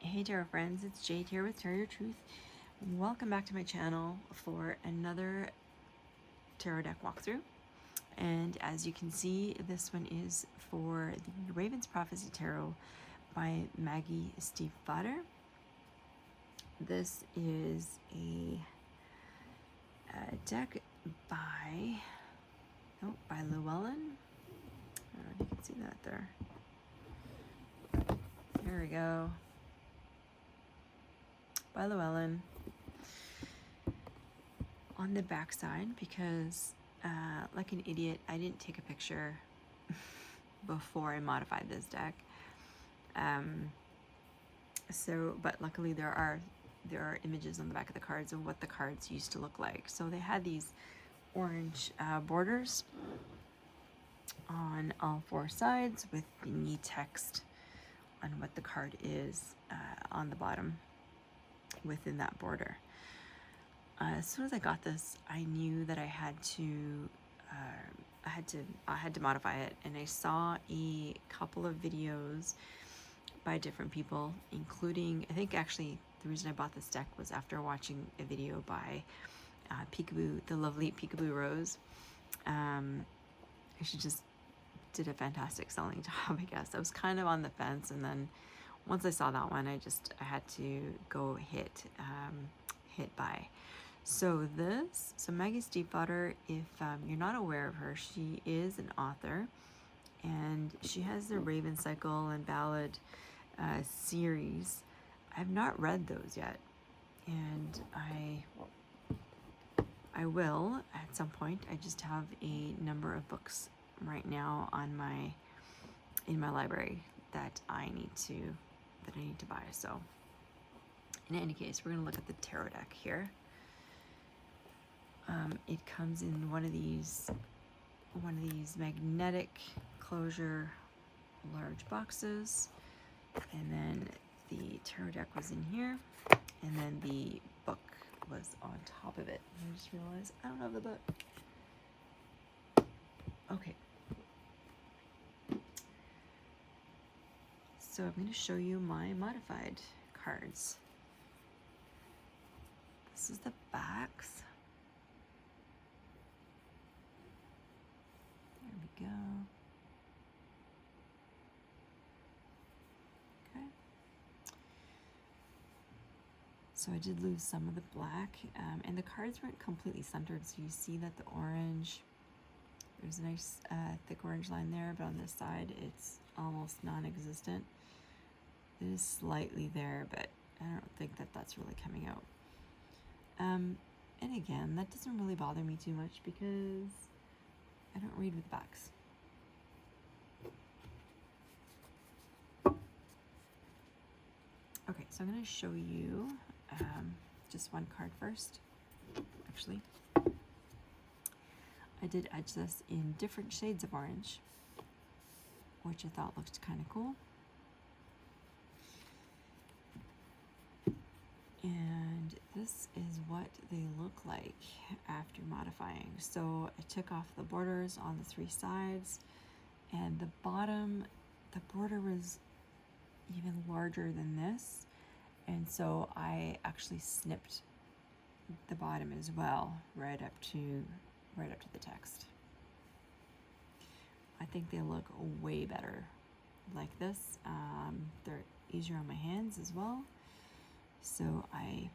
Hey tarot friends, it's Jade here with Tarot Your Truth. Welcome back to my channel for another tarot deck walkthrough. And as you can see, this one is for the Raven's Prophecy Tarot by Maggie Stiefvater. This is a deck by Llewellyn. I don't know if you can see that there. There we go. By Llewellyn. On the back side, because like an idiot, I didn't take a picture before I modified this deck. But luckily there are images on the back of the cards of what the cards used to look like. So they had these orange borders on all four sides with the text on what the card is on the bottom within that border. As soon as I got this, I knew that I had to modify it, and I saw a couple of videos by different people, including, I think actually the reason I bought this deck was after watching a video by Peekaboo, the lovely Peekaboo Rose. She just did a fantastic selling job, I guess. I was kind of on the fence, and then once I saw that one, I had to go hit buy. So Maggie Stiefvater, if you're not aware of her, she is an author, and she has the Raven Cycle and Ballad series. I have not read those yet, and I will at some point. I just have a number of books right now in my library that I need to buy. So in any case, we're gonna look at the tarot deck here. It comes in one of these magnetic closure large boxes, and then the tarot deck was in here, and then the book was on top of it. I just realized I don't have the book. Okay. So I'm going to show you my modified cards. This is the backs. There we go. Okay. So I did lose some of the black, and the cards weren't completely centered, so you see that the orange, there's a nice thick orange line there, but on this side it's almost non-existent. It is slightly there, but I don't think that that's really coming out. And again, that doesn't really bother me too much because I don't read with backs. Okay, so I'm going to show you just one card first. Actually, I did edge this in different shades of orange, which I thought looked kind of cool. And this is what they look like after modifying. So I took off the borders on the three sides, and the border was even larger than this, and so I actually snipped the bottom as well, right up to the text. I think they look way better like this. They're easier on my hands as well. So I'm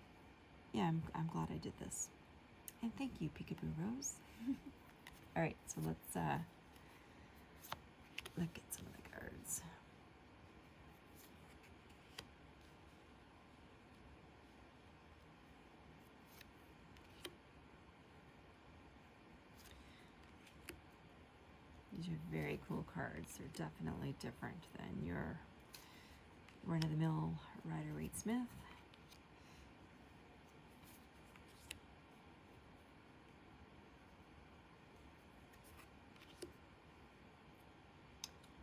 glad I did this. And thank you, Peekaboo Rose. All right, so let's look at some of the cards. These are very cool cards. They're definitely different than your run-of-the-mill Rider-Waite-Smith.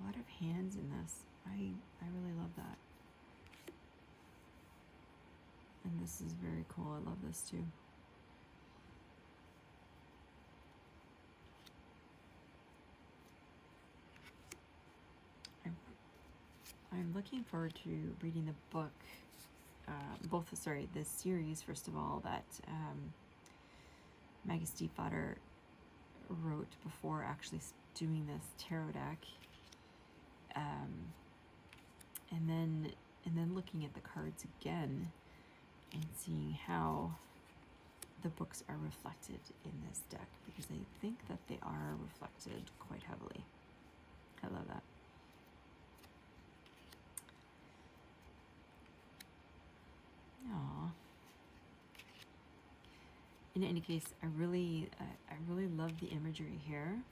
A lot of hands in this. I really love that. And this is very cool. I love this too. I'm looking forward to reading the book this series, first of all, that Maggie Stiefvater wrote before actually doing this tarot deck, and then looking at the cards again and seeing how the books are reflected in this deck, because I think that they are reflected quite heavily. I love that. Aww. In any case, I really love the imagery here.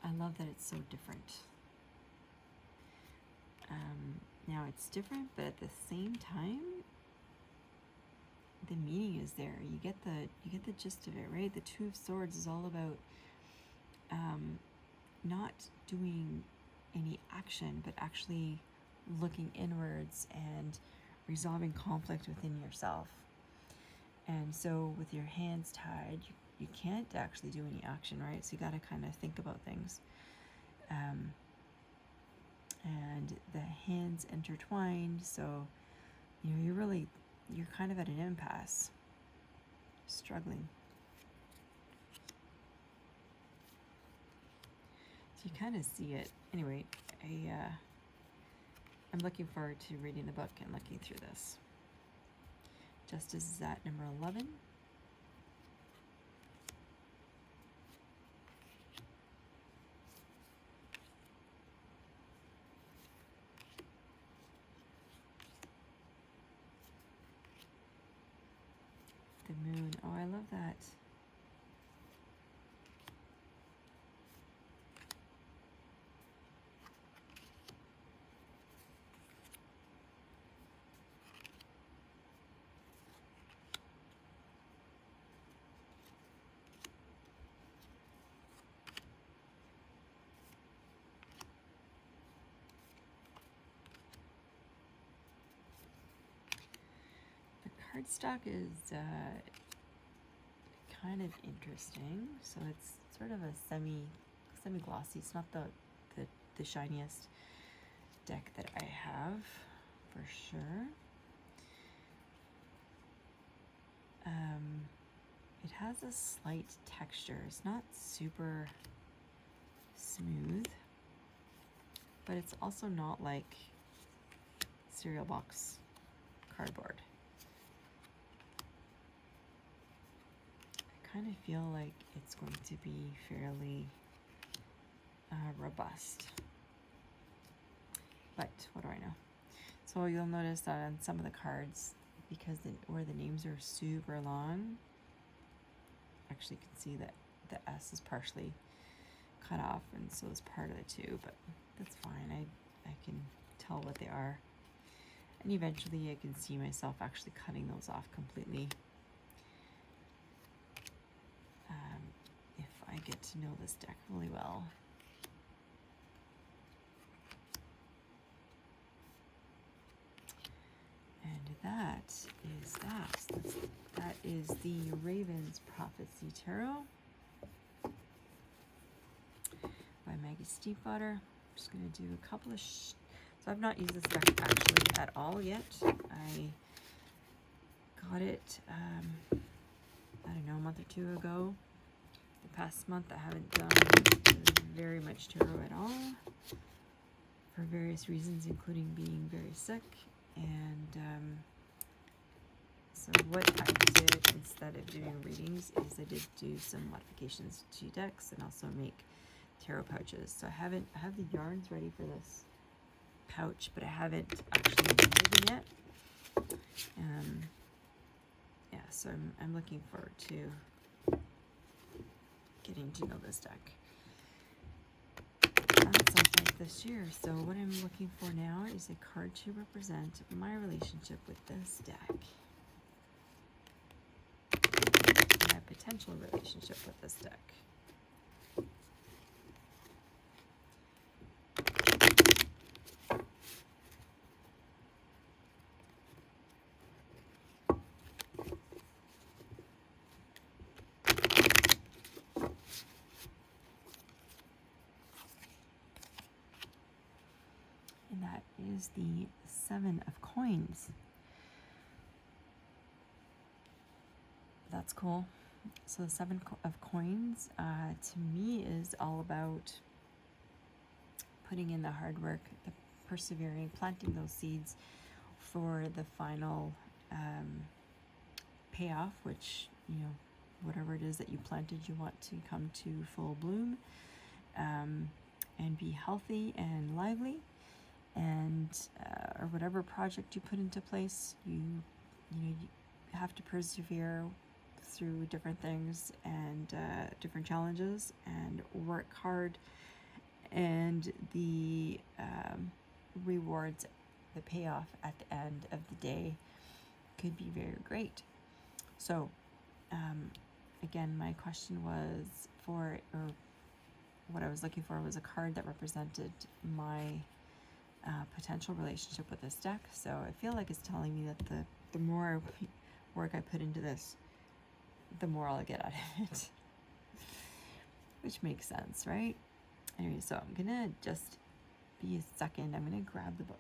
I love that it's so different. Now it's different, but at the same time, the meaning is there. You get the gist of it, right? The Two of Swords is all about not doing any action, but actually looking inwards and resolving conflict within yourself. And so with your hands tied, you can't actually do any action, right? So you got to kind of think about things. And the hands intertwined, so you know you're kind of at an impasse, struggling. So you kind of see it. Anyway, I'm looking forward to reading the book and looking through this. Justice is at number 11. The moon. Oh, I love that. Cardstock is kind of interesting. So it's sort of a semi-glossy. It's not the shiniest deck that I have, for sure. It has a slight texture. It's not super smooth, but it's also not like cereal box cardboard. I kind of feel like it's going to be fairly robust. But what do I know? So you'll notice that on some of the cards, because where the names are super long, actually you can see that the S is partially cut off, and so is part of the two, but that's fine. I can tell what they are. And eventually I can see myself actually cutting those off completely. If I get to know this deck really well. And that is the Raven's Prophecy Tarot by Maggie Stiefvater. I'm just going to do a couple of so I've not used this deck actually at all yet. I got it, I don't know, a month or two ago. The past month I haven't done very much tarot at all for various reasons, including being very sick. And so what I did instead of doing readings is I did do some modifications to decks and also make tarot pouches. So I have the yarns ready for this pouch, but I haven't actually made them yet. Yeah, so I'm looking forward to getting to know this deck. That's all for this year. So what I'm looking for now is a card to represent my relationship with this deck. My potential relationship with this deck. and that is the 7 of coins. That's cool. So the 7 of coins, to me, is all about putting in the hard work, the persevering, planting those seeds for the final payoff, which, you know, whatever it is that you planted, you want to come to full bloom, and be healthy and lively, and or whatever project you put into place, you have to persevere through different things and different challenges, and work hard, and the rewards, the payoff at the end of the day could be very great. So again, my question was or what I was looking for was a card that represented my potential relationship with this deck. So I feel like it's telling me that the more work I put into this, the more I'll get out of it. Which makes sense, right? Anyway, so I'm gonna just be a second. I'm gonna grab the book.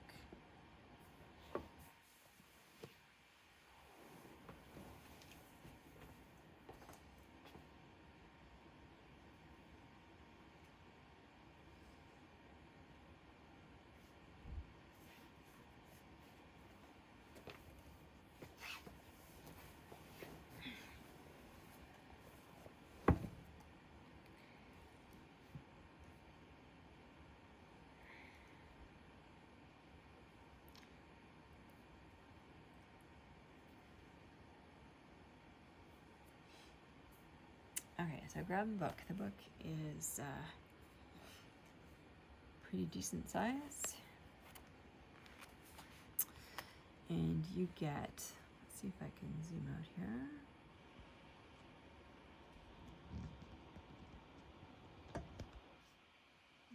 Okay, so I grabbed the book. The book is pretty decent size. And you get, let's see if I can zoom out here.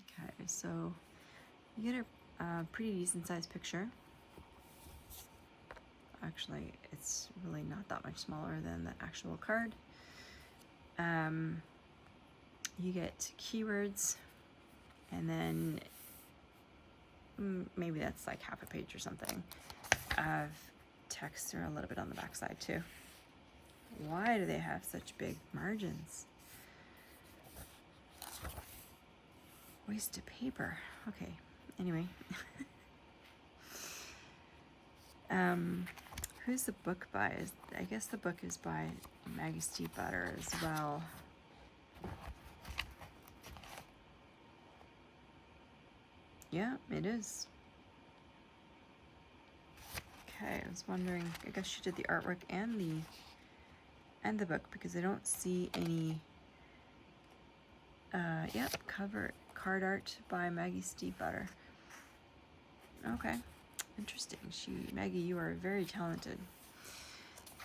Okay, so you get a pretty decent sized picture. Actually, it's really not that much smaller than the actual card. You get keywords, and then maybe that's like half a page or something of text, or a little bit on the back side too. Why do they have such big margins? Waste of paper. Okay, anyway. Who's the book by? I guess the book is by Maggie Stiefvater as well. Yeah, it is. Okay, I was wondering, I guess she did the artwork and the book, because I don't see any cover card art by Maggie Stiefvater. Okay, interesting. Maggie, you are very talented.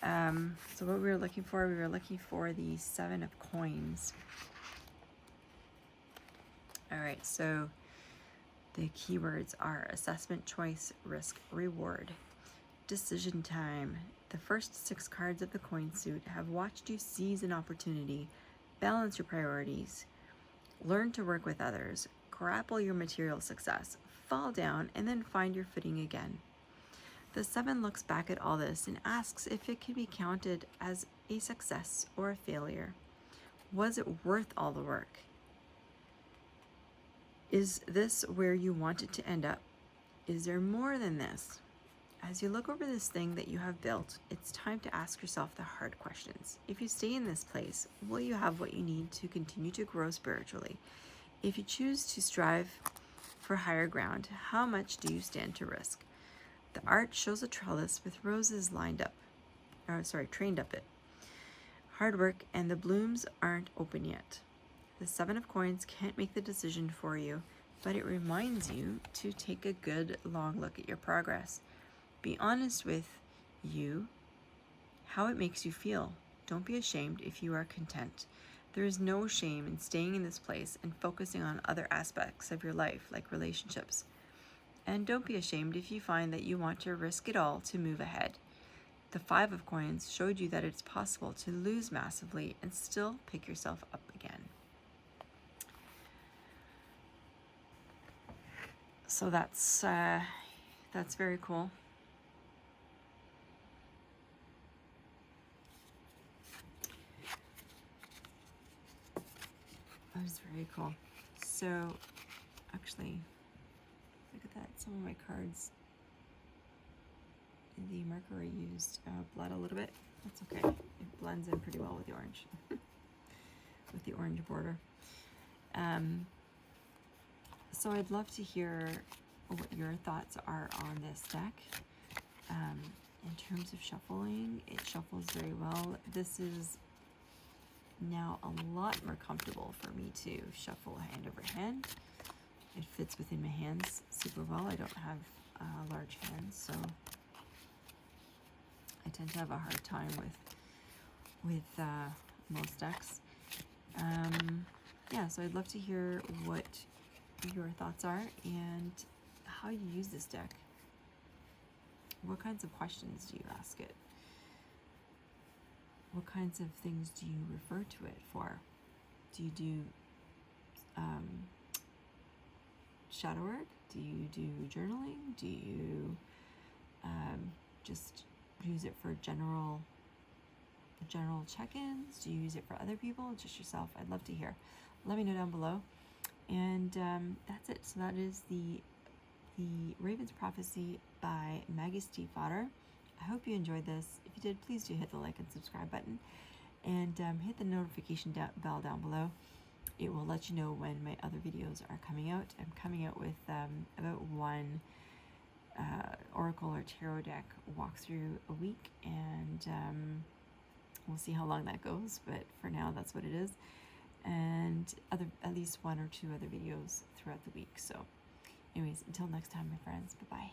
So what we were looking for the 7 of coins. All right, so the keywords are assessment, choice, risk, reward, decision time. The first 6 cards of the coin suit have watched you seize an opportunity, balance your priorities, learn to work with others, grapple your material success, fall down, and then find your footing again. The 7 looks back at all this and asks if it can be counted as a success or a failure. Was it worth all the work? Is this where you wanted to end up? Is there more than this? As you look over this thing that you have built, it's time to ask yourself the hard questions. If you stay in this place, will you have what you need to continue to grow spiritually? If you choose to strive for higher ground, how much do you stand to risk? The art shows a trellis with roses trained up it. Hard work, and the blooms aren't open yet. The 7 of coins can't make the decision for you, but it reminds you to take a good long look at your progress. Be honest with you, how it makes you feel. Don't be ashamed if you are content. There is no shame in staying in this place and focusing on other aspects of your life, like relationships. And don't be ashamed if you find that you want to risk it all to move ahead. The 5 of coins showed you that it's possible to lose massively and still pick yourself up again. So that's very cool. That was very cool. So actually, look at that. Some of my cards, the marker I used bled a little bit. That's okay. It blends in pretty well with the orange, with the orange border. So I'd love to hear what your thoughts are on this deck. In terms of shuffling, it shuffles very well. This is now a lot more comfortable for me to shuffle hand over hand. It fits within my hands super well. I don't have large hands, so I tend to have a hard time with most decks. Yeah, so I'd love to hear what your thoughts are and how you use this deck. What kinds of questions do you ask it? What kinds of things do you refer to it for? Do you do shadow work? Do you do journaling? Do you just use it for general check-ins? Do you use it for other people? Just yourself? I'd love to hear. Let me know down below. And that's it. So that is the Raven's Prophecy by Maggie Stiefvater. I hope you enjoyed this. If you did, please do hit the like and subscribe button, and hit the notification bell down below. It will let you know when my other videos are coming out. I'm coming out with about one Oracle or Tarot deck walkthrough a week, and we'll see how long that goes, but for now that's what it is. And at least one or two other videos throughout the week. So anyways, until next time, my friends, bye-bye.